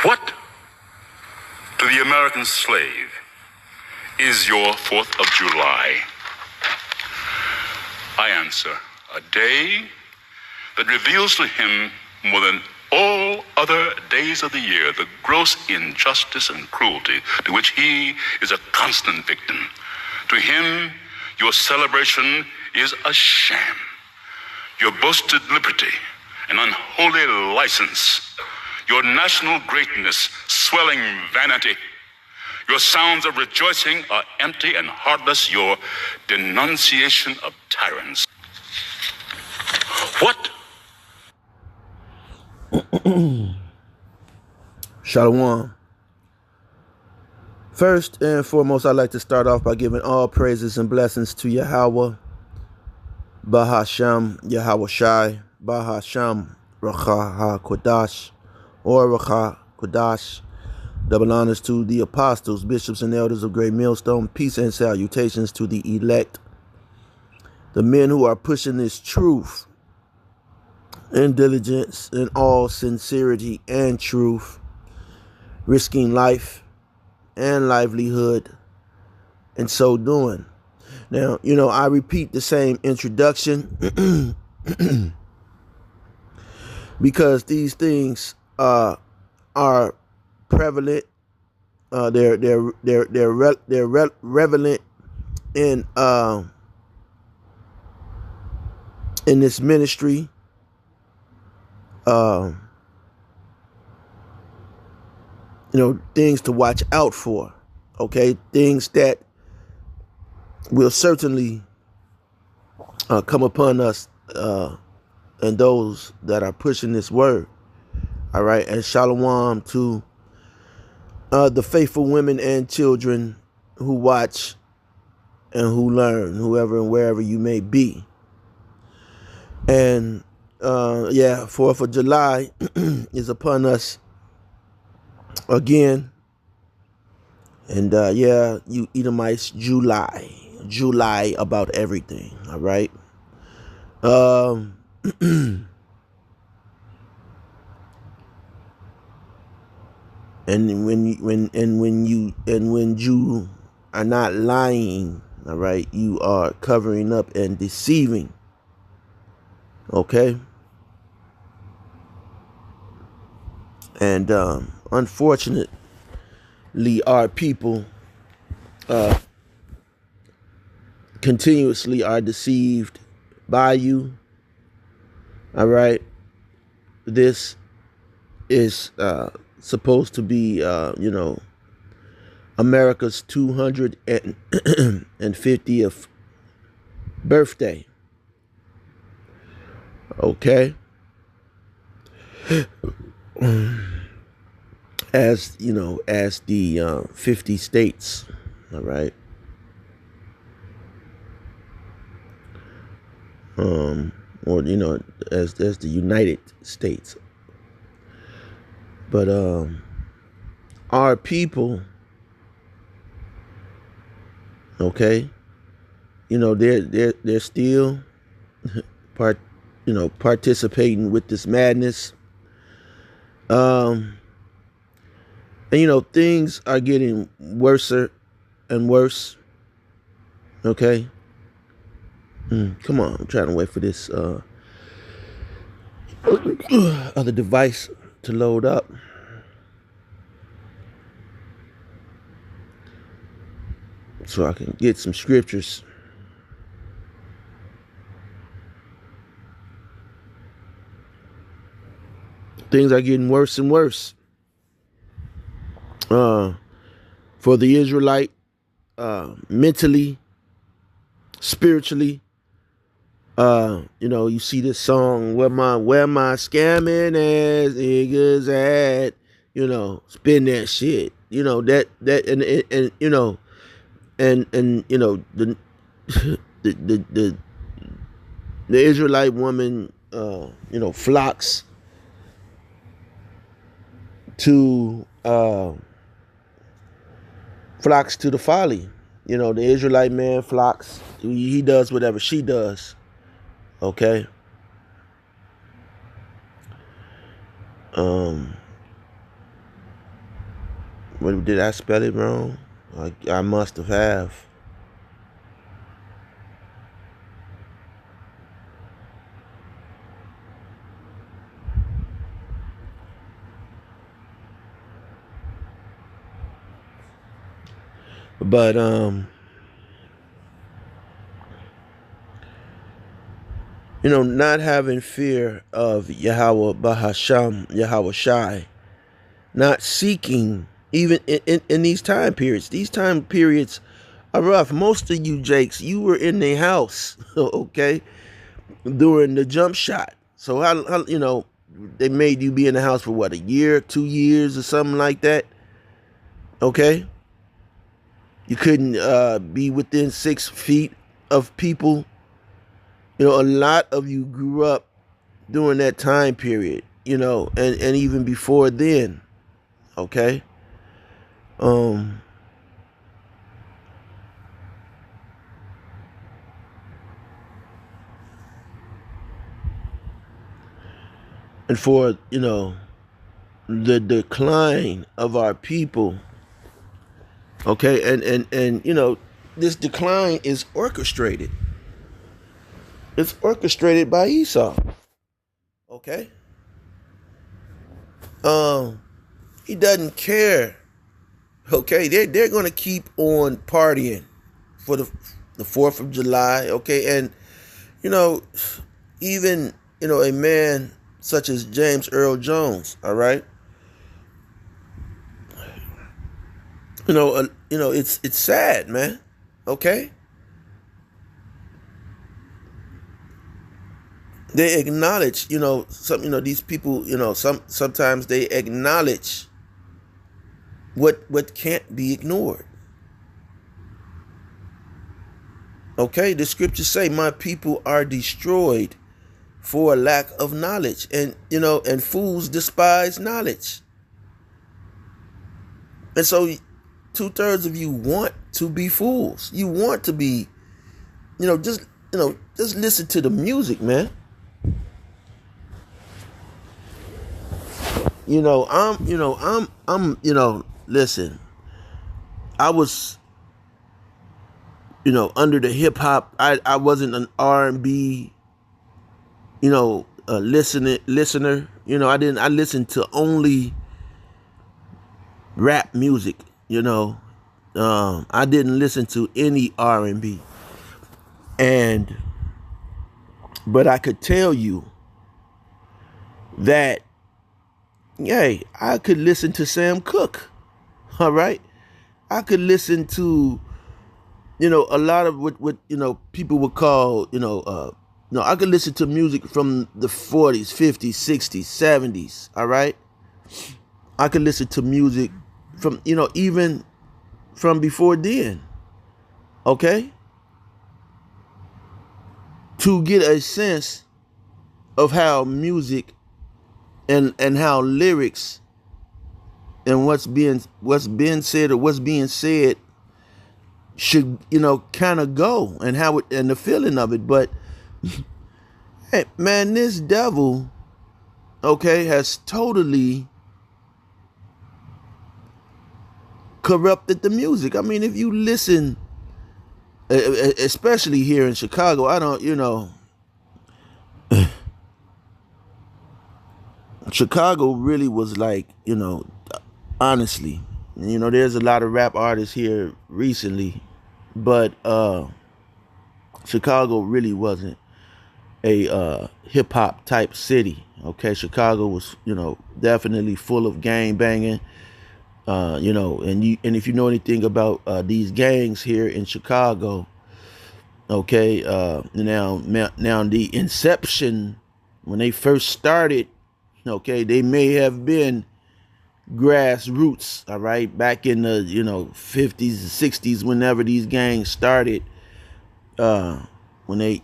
What to the American slave is your 4th of July? I answer, a day that reveals to him more than all other days of the year the gross injustice and cruelty to which he is a constant victim. To him, your celebration is a sham. Your boasted liberty, an unholy license. Your national greatness, swelling vanity. Your sounds of rejoicing are empty and heartless. Your denunciation of tyrants. What? Shalom. First and foremost, I'd like to start off by giving all praises and blessings to Yahweh, Bahasham, Yahweh Shai, Bahasham, Racha HaKodash, or Racha Kodash. Double honors to the apostles, bishops, and elders of Great Millstone. Peace and salutations to the elect, the men who are pushing this truth in diligence, in all sincerity and truth, risking life and livelihood in so doing. Now, I repeat the same introduction because these things are prevalent. They're relevant in this ministry. Things to watch out for. Okay, things that will certainly come upon us and those that are pushing this word. All right, and shalom to the faithful women and children who watch and who learn, whoever and wherever you may be. And 4th of July is upon us again. And you Edomites, July about everything. All right. And when you are not lying, all right, you are covering up and deceiving. Okay. And unfortunately, our people continuously are deceived by you. All right. This is supposed to be, America's 250th birthday. Okay. As the 50 states. All right. Or as the United States. But our people, okay, they're still participating with this madness. And things are getting worse and worse. Okay. Come on, I'm trying to wait for this other device to load up. So I can get some scriptures. Things are getting worse and worse. For the Israelite, mentally, spiritually. You see this song, where my scamming ass niggas at, spin that shit. The Israelite woman flocks to the folly. The Israelite man flocks. He does whatever she does. Okay. Did I spell it wrong? I must have. But not having fear of Yahweh Bahasham, Yahweh Shai, not seeking even in these time periods. These time periods are rough. Most of you Jakes, you were in the house, okay, during the jump shot. So how they made you be in the house for what, a year, 2 years, or something like that. Okay, you couldn't be within 6 feet of people. A lot of you grew up during that time period, and even before then. Okay. And for, the decline of our people, okay, and this decline is orchestrated. It's orchestrated by Esau. Okay. He doesn't care. Okay, they're gonna keep on partying for the 4th of July. Okay, and even a man such as James Earl Jones. All right. It's sad, man. Okay. They acknowledge, these people, sometimes they acknowledge what can't be ignored. Okay, the scriptures say, "My people are destroyed for a lack of knowledge," and fools despise knowledge. And so, 2/3 of you want to be fools. You want to be, just listen to the music, man. Listen, I was, under the hip hop. I wasn't an R&B, listener. I listened to only rap music, I didn't listen to any R&B. But I could tell you that, hey, I could listen to Sam Cooke. All right. I could listen to, a lot of what people would call, I could listen to music from the 40s, 50s, 60s, 70s. All right. I could listen to music from, even from before then. Okay. To get a sense of how music and how lyrics and what's being said or what's being said should, kind of go, and how it, and the feeling of it. But hey, man, this devil, okay, has totally corrupted the music. I mean, if you listen, especially here in Chicago, I don't, Chicago really was like, honestly, there's a lot of rap artists here recently, but Chicago really wasn't a hip hop type city. Okay, Chicago was, definitely full of gang banging. And if you know anything about these gangs here in Chicago, okay, now the inception, when they first started, okay, they may have been grassroots, all right, back in the 50s, 60s, whenever these gangs started, when they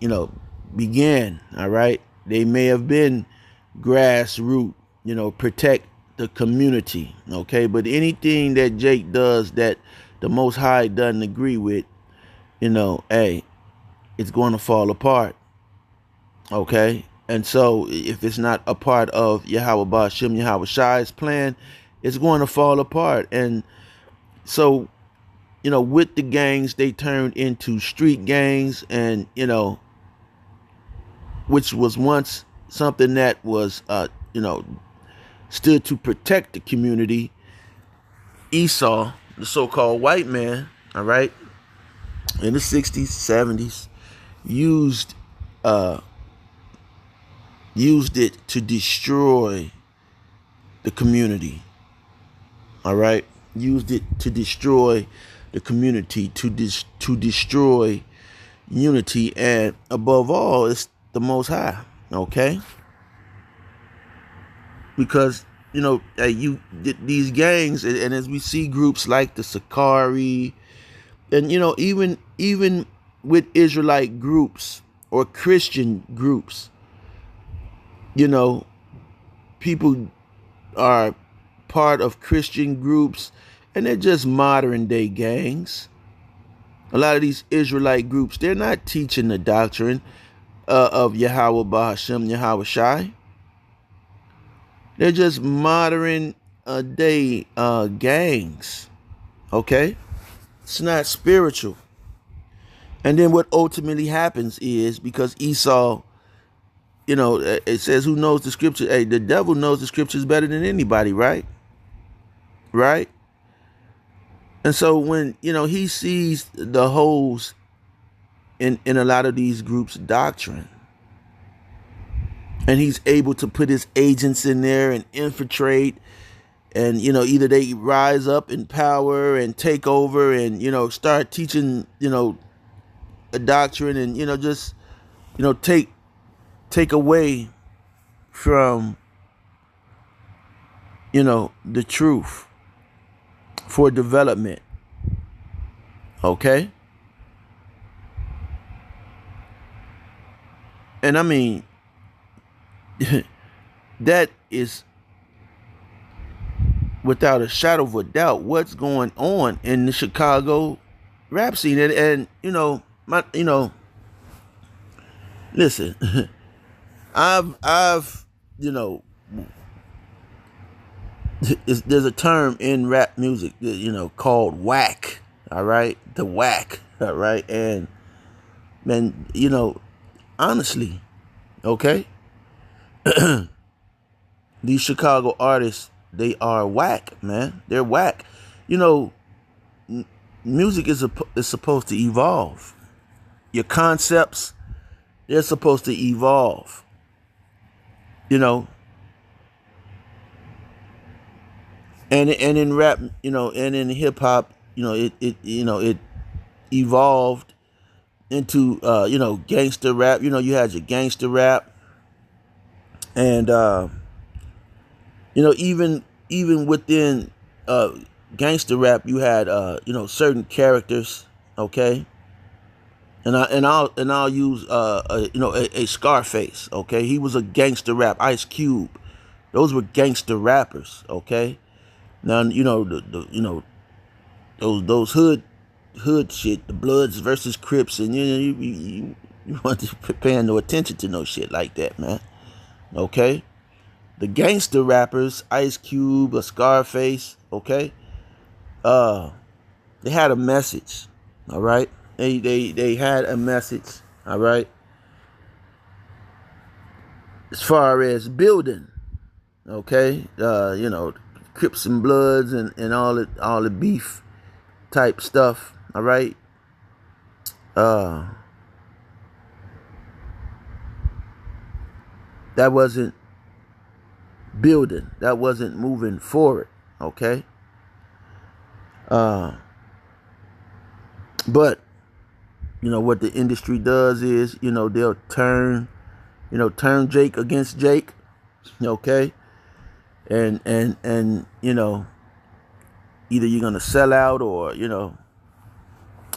began, all right, they may have been grassroots, protect the community, okay, but anything that Jake does that the Most High doesn't agree with, hey, it's going to fall apart, okay. And so if it's not a part of Yahweh Ba'Shem, Yahweh Shai's plan, it's going to fall apart. And So, with the gangs, they turned into street gangs, and which was once something that was stood to protect the community. Esau, the so-called white man, all right, in the 60s, 70s, used uh used it to destroy the community. All right, used it to destroy the community, to destroy unity, and above all, it's the Most High. Okay, because these gangs, and as we see groups like the Sakari, and even with Israelite groups or Christian groups, people are part of Christian groups, and they're just modern day gangs. A lot of these Israelite groups, they're not teaching the doctrine of Yahweh Bahashem, Yahweh Shai. They're just modern day gangs. Okay? It's not spiritual. And then what ultimately happens is, because Esau, it says, who knows the scripture? Hey, the devil knows the scriptures better than anybody, right? Right? And so when, he sees the holes in a lot of these groups' doctrine, and he's able to put his agents in there and infiltrate, and either they rise up in power and take over and start teaching a doctrine, and just take away from the truth for development. Okay? And I mean, that is without a shadow of a doubt what's going on in the Chicago rap scene. And listen, I've there's a term in rap music called whack. All right, the whack. All right, and man, honestly, okay, these Chicago artists, they are whack, man. They're whack. Music is supposed to evolve. Your concepts, they're supposed to evolve. And in rap, and in hip hop, it evolved into gangster rap. You had your gangster rap, and even within gangster rap, you had certain characters, okay. I'll use a Scarface, okay. He was a gangster rap. Ice Cube, those were gangster rappers, okay. Now those hood shit, the Bloods versus Crips, and you want to paying no attention to no shit like that, man. Okay, the gangster rappers, Ice Cube, a Scarface, okay, they had a message, all right. They had a message, all right. As far as building, okay, Crips and Bloods and all the beef type stuff, all right. That wasn't building. That wasn't moving forward, okay. But what the industry does is they'll turn Jake against Jake, okay. And either you're gonna sell out or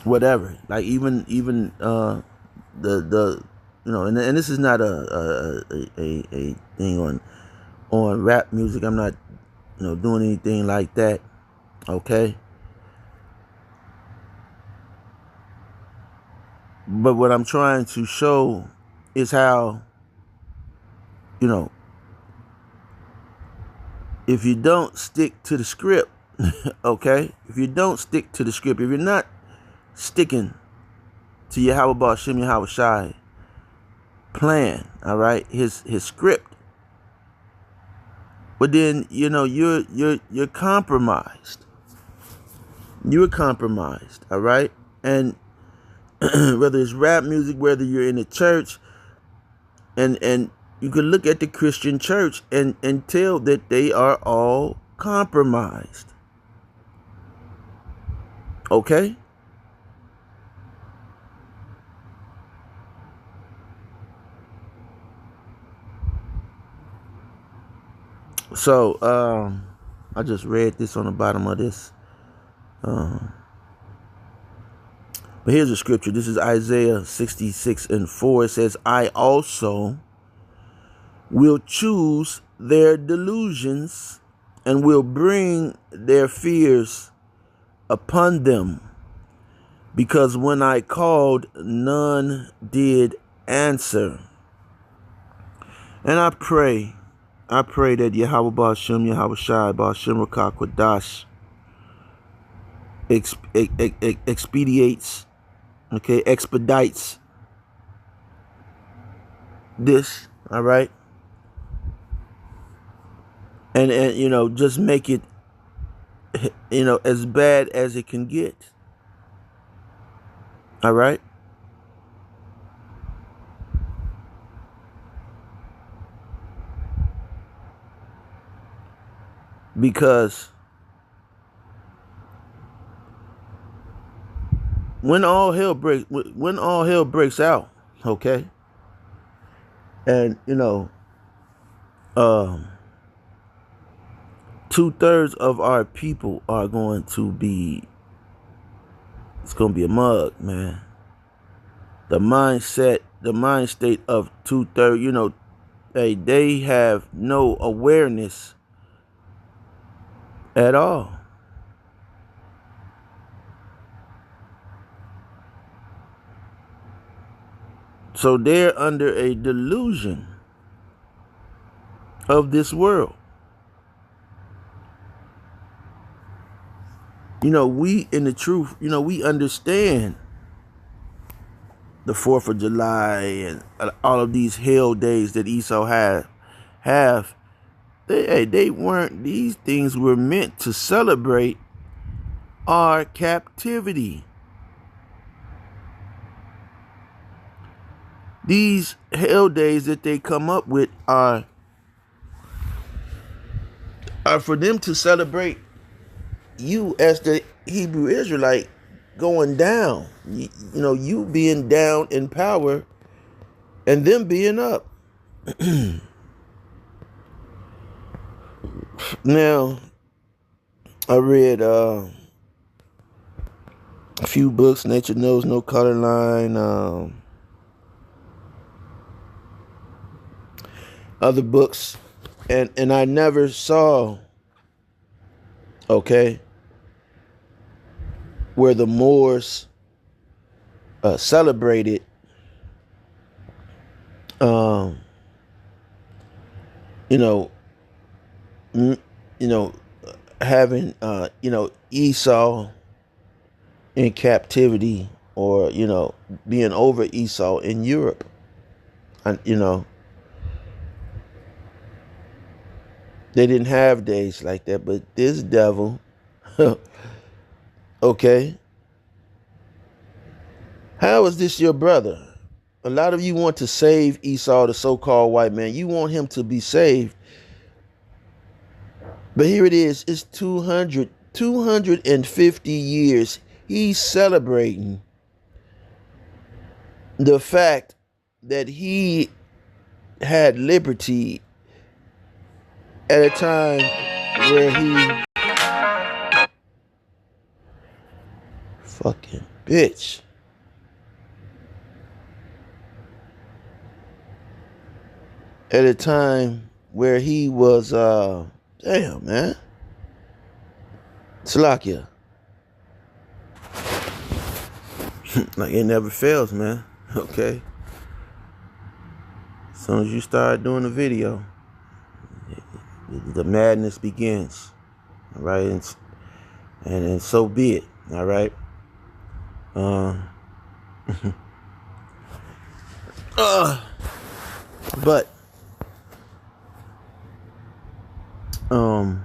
whatever. Like even the and this is not a thing on rap music. I'm not doing anything like that, okay. But what I'm trying to show is how if you don't stick to the script, Okay? If you don't stick to the script, if you're not sticking to Yahweh Ba'Shem Yahweh Shai plan, all right, his script, but then you're compromised. You're compromised, all right? And whether it's rap music, whether you're in the church, and you can look at the Christian church and tell that they are all compromised. Okay? So, I just read this on the bottom of this. But here's a scripture. This is Isaiah 66:4. It says, I also will choose their delusions and will bring their fears upon them. Because when I called, none did answer. And I pray that Yahweh Ba'Shem Yahweh Shai Ba'Shem Rakah Kodash expedites this, all right, and just make it as bad as it can get, all right, because when all hell breaks out, okay, and 2/3 of our people are going to be, it's going to be a mug, man. The mind state of 2/3, they have no awareness at all. So they're under a delusion of this world. We in the truth, we understand the 4th of July and all of these hell days that Esau have. They weren't, these things were meant to celebrate our captivity. These hell days that they come up with are for them to celebrate you as the Hebrew Israelite going down. You being down in power and them being up. Now, I read a few books, Nature Knows No Color Line, other books, and I never saw, okay, where the Moors celebrated having Esau in captivity, or being over Esau in Europe. And they didn't have days like that, but this devil, okay, how is this your brother? A lot of you want to save Esau, the so-called white man. You want him to be saved. But here it is. It's 250 years. He's celebrating the fact that he had liberty at a time where he fucking bitch. At a time where he was damn, man. Salakia. Like, it never fails, man. Okay. As soon as you start doing the video, the madness begins. All right. and so be it. All right. But wow.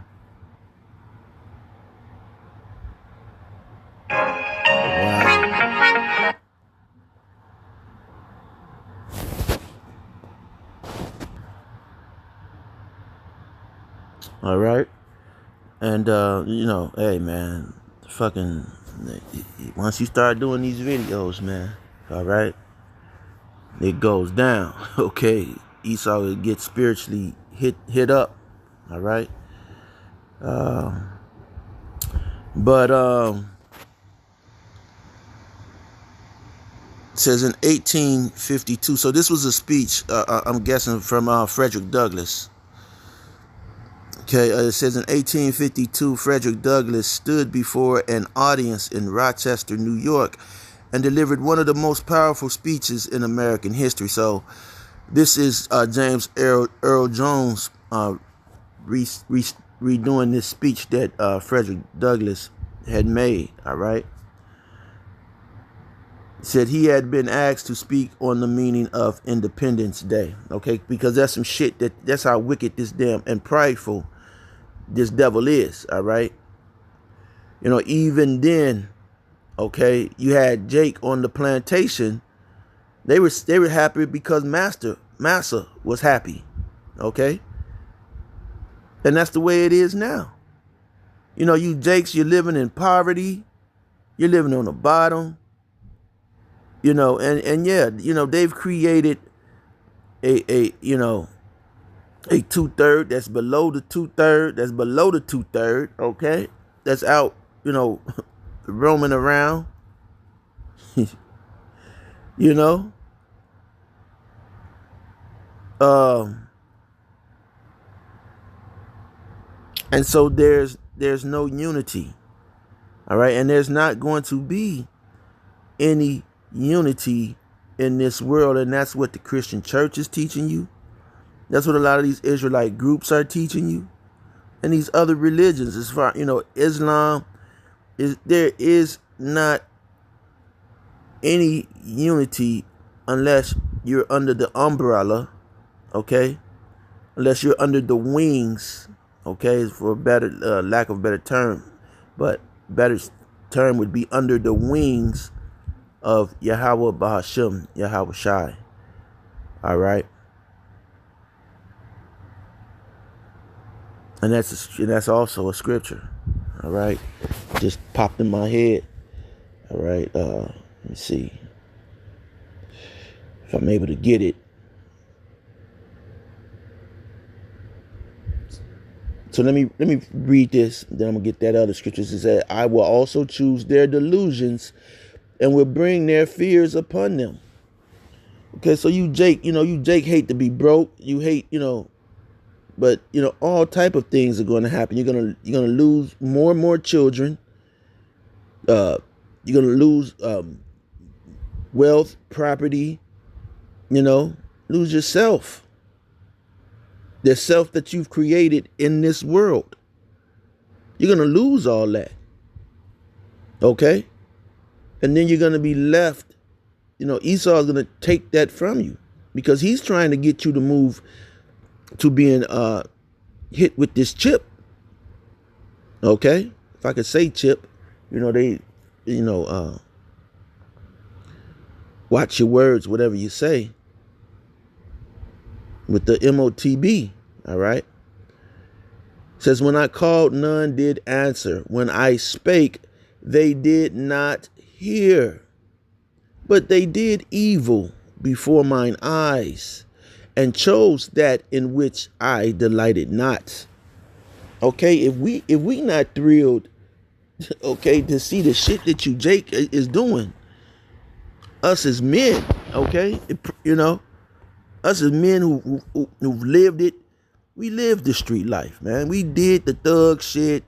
All right. And hey man, fucking once you start doing these videos, man, all right, it goes down. Okay, Esau gets spiritually hit up. All right. But it says in 1852. So this was a speech. I'm guessing from Frederick Douglass. Okay, it says in 1852, Frederick Douglass stood before an audience in Rochester, New York, and delivered one of the most powerful speeches in American history. So this is James Earl Jones redoing this speech that Frederick Douglass had made. All right. Said he had been asked to speak on the meaning of Independence Day. Okay, because that's some shit that's how wicked this damn and prideful this devil is. All right. Even then, okay, you had Jake on the plantation. They were happy because Massa was happy. Okay. And that's the way it is now. You Jakes, you're living in poverty. You're living on the bottom. And yeah, they've created a 2/3 that's below the 2/3 that's below the 2/3, okay, that's out, roaming around. you know and so there's no unity. All right, and there's not going to be any unity in this world, and that's what the Christian church is teaching you. That's what a lot of these Israelite groups are teaching you, and these other religions. As far Islam there is not any unity unless you're under the umbrella, okay? Unless you're under the wings, okay? For a better lack of a better term, but better term would be under the wings of Yahweh Bahasham, Yahweh Shai. All right. And that's also a scripture. All right. Just popped in my head. All right. Let me see if I'm able to get it. So let me read this. Then I'm gonna get that other scriptures. It said, "I will also choose their delusions, and will bring their fears upon them." Okay. So you Jake hate to be broke. You hate but all type of things are going to happen. You're gonna lose more and more children. You're gonna lose wealth, property. Lose yourself. The self that you've created in this world. You're gonna lose all that. Okay, and then you're gonna be left. Esau is gonna take that from you because he's trying to get you to move to being hit with this chip. Okay, if I could say chip, watch your words, whatever you say, with the MOTB. All right. It says, when I called, none did answer. When I spake, they did not hear. But they did evil before mine eyes, and chose that in which I delighted not. Okay, if we not thrilled, okay, to see the shit that you Jake is doing, us as men, okay, us as men who've lived it, we lived the street life, man. We did the thug shit,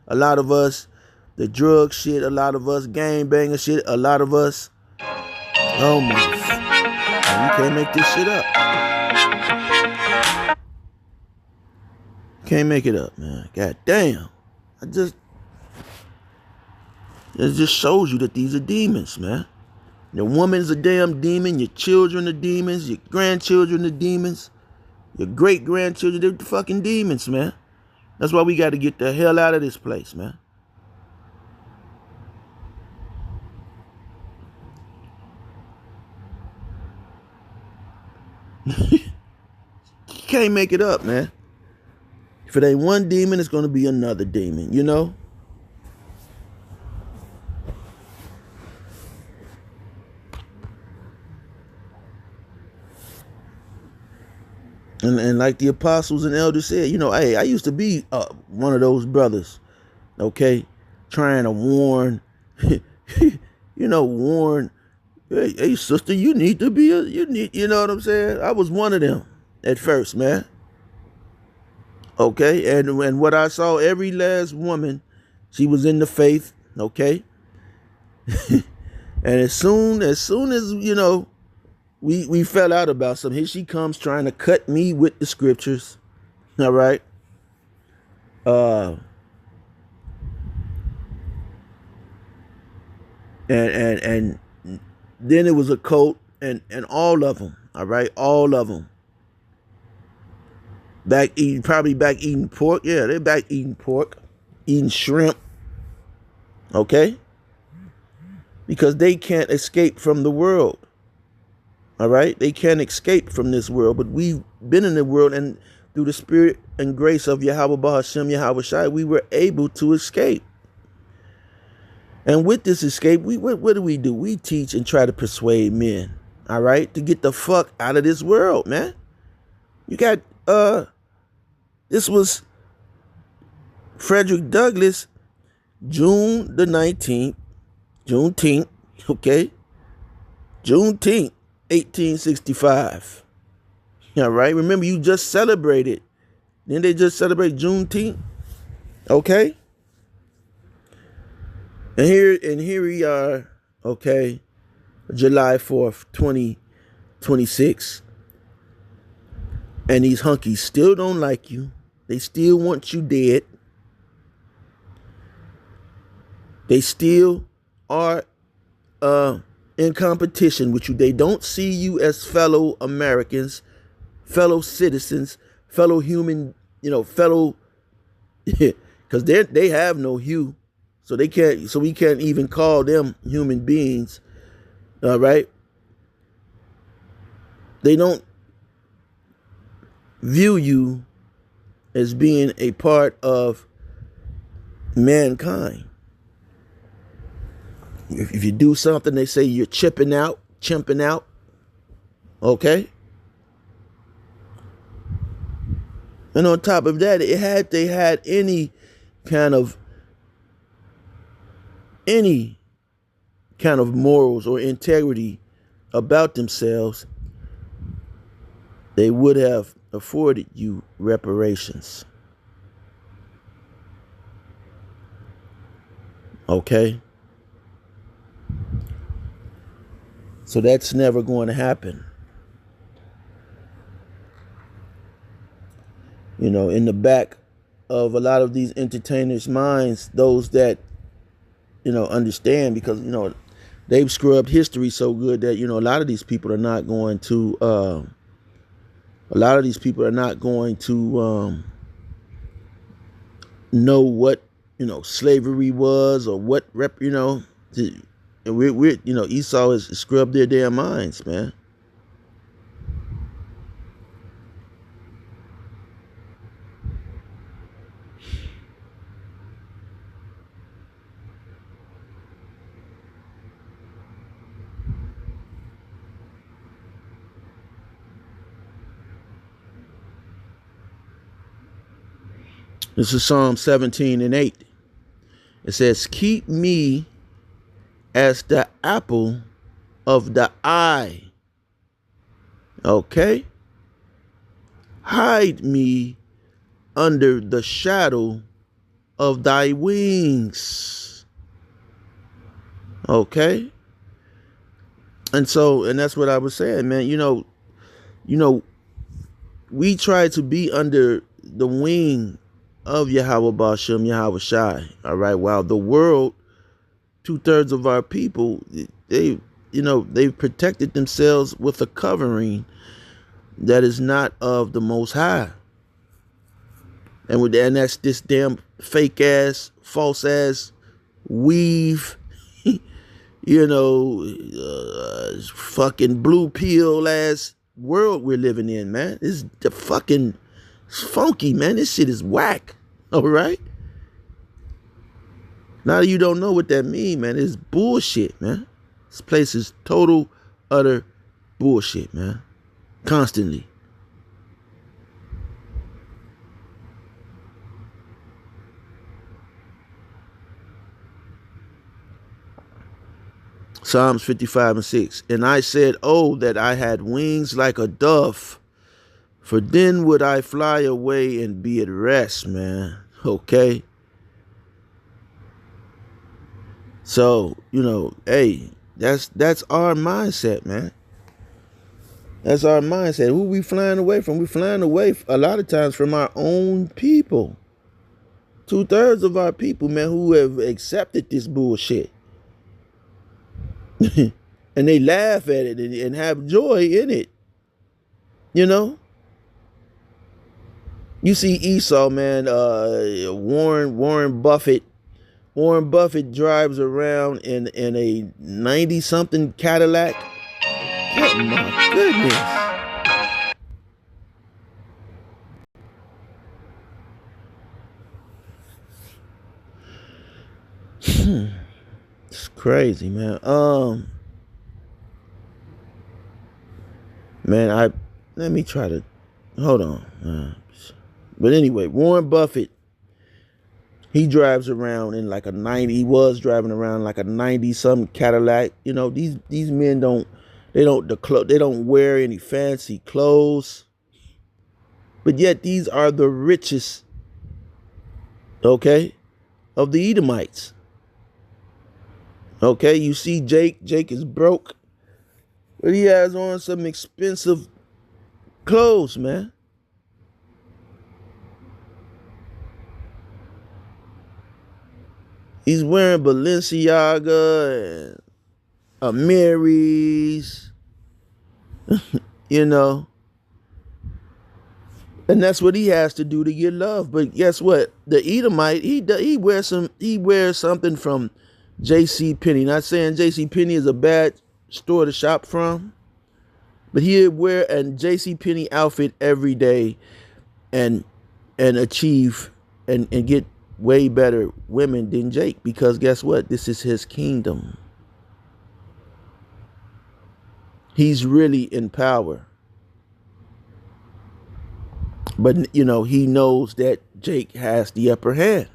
a lot of us, the drug shit, a lot of us, gang banger shit, a lot of us. Oh my, man, you can't make this shit up. Can't make it up, man. God damn. It just shows you that these are demons, man. Your woman's a damn demon. Your children are demons. Your grandchildren are demons. Your great-grandchildren, they're fucking demons, man. That's why we got to get the hell out of this place, man. You can't make it up, man. If it ain't one demon, it's going to be another demon, you know? And like the apostles and elders said, you know, hey, I used to be one of those brothers, okay, trying to warn, warn, hey, sister, you need to be you know what I'm saying? I was one of them at first, man. Okay, and what I saw, every last woman, she was in the faith, okay, and as soon as you know, we fell out about something. Here she comes trying to cut me with the scriptures. All right. And then it was a cult, and all of them. All right, all of them back eating pork. Yeah, they're back eating pork, eating shrimp. Okay, because they can't escape from the world. All right, they can't escape from this world, but we've been in the world, and through the spirit and grace of Yahweh Bahashem Yahweh Shai, we were able to escape. And with this escape, what do? We teach and try to persuade men, all right, to get the fuck out of this world, man. You got this was Frederick Douglass, June the 19th, Juneteenth, okay, Juneteenth, 1865. All right, remember you just celebrated. Didn't they just celebrate Juneteenth? Okay. And here we are, okay, July 4th, 2026. And these hunkies still don't like you. They still want you dead. They still are in competition with you. They don't see you as fellow Americans, fellow citizens, fellow human, fellow, because they have no hue. So we can't even call them human beings. All right. They don't view you as being a part of mankind. If you do something, they say you're chimping out. Okay. And on top of that, they had any kind of morals or integrity about themselves, they would have afforded you reparations. Okay? So that's never going to happen. In the back of a lot of these entertainers' minds, those that understand, because they've scrubbed history so good that a lot of these people are not going to know what slavery was, or what Esau has scrubbed their damn minds, man. This is Psalm 17:8. It says, keep me as the apple of the eye. Okay? Hide me under the shadow of thy wings. Okay? And that's what I was saying, man. We try to be under the wing of Yahweh Bashem, Yahweh Shai, all right, while the world 2/3 of our people, they, they've protected themselves with a covering that is not of the Most High. And that's this damn fake ass, false ass weave, fucking blue pill ass world we're living in, man. It's funky, man. This shit is whack. All right. Now you don't know what that mean, man. It's bullshit, man. This place is total, utter bullshit, man. Constantly. Psalms 55:6. And I said, oh, that I had wings like a dove, for then would I fly away and be at rest, man. Okay. So, hey, that's our mindset, man. That's our mindset. Who we flying away from? We flying away a lot of times from our own people. 2/3 of our people, man, who have accepted this bullshit. And they laugh at it and have joy in it. You see Esau, man, Warren Buffett. Warren Buffett drives around in a 90-something Cadillac. Oh my goodness. It's crazy, man. Man, let me try to hold on. But anyway, Warren Buffett, he drives around in like a 90. He was driving around like a 90-something Cadillac. These men don't wear any fancy clothes. But yet these are the richest, okay, of the Edomites. Okay, you see Jake is broke, but he has on some expensive clothes, man. He's wearing Balenciaga and Amiris, and that's what he has to do to get love. But guess what? The Edomite, he wears something from J.C. Penney. Not saying J.C. Penney is a bad store to shop from, but he'd wear a J.C. Penney outfit every day and achieve and get way better women than Jake, because guess what? This is his kingdom. He's really in power. But, he knows that Jake has the upper hand.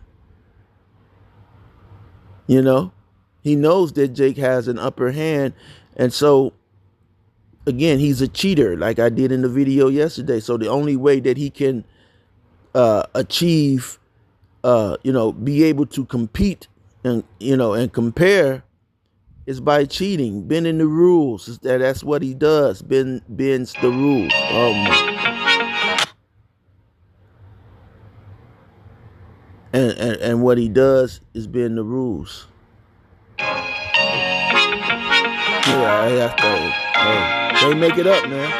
He knows that Jake has an upper hand. And so, again, he's a cheater, like I did in the video yesterday. So the only way that he can achieve, be able to compete and compare is by cheating, bending the rules. That's what he does. Bends the rules. Oh my. And what he does is bend the rules. Yeah, can't make it up, man.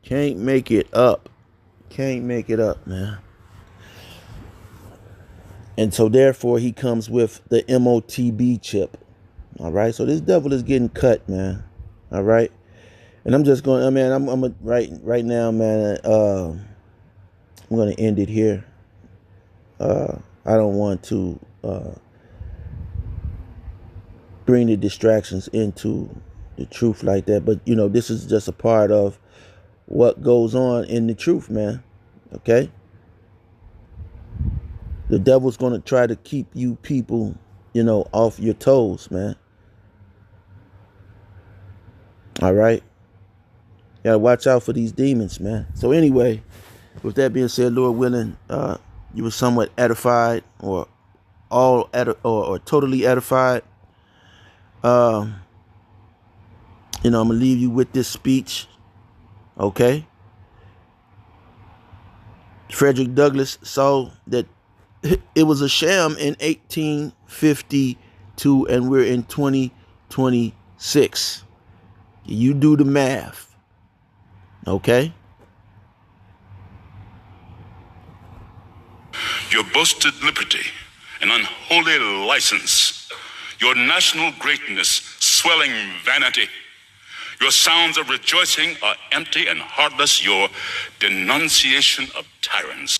Can't make it up. Can't make it up, man. And so therefore he comes with the MOTB chip. All right. So this devil is getting cut, man. All right. And I'm just going, I'm right now, man. I'm going to end it here. I don't want to bring the distractions into the truth like that. But, this is just a part of what goes on in the truth, man. Okay? The devil's going to try to keep you people, off your toes, man. All right? You got to watch out for these demons, man. So anyway, with that being said, Lord willing, you were somewhat edified or or totally edified. I'm going to leave you with this speech. Okay? Frederick Douglass saw that It was a sham in 1852, and we're in 2026. You do the math, okay? Your boasted liberty, an unholy license, your national greatness, swelling vanity, your sounds of rejoicing are empty and heartless, your denunciation of tyrants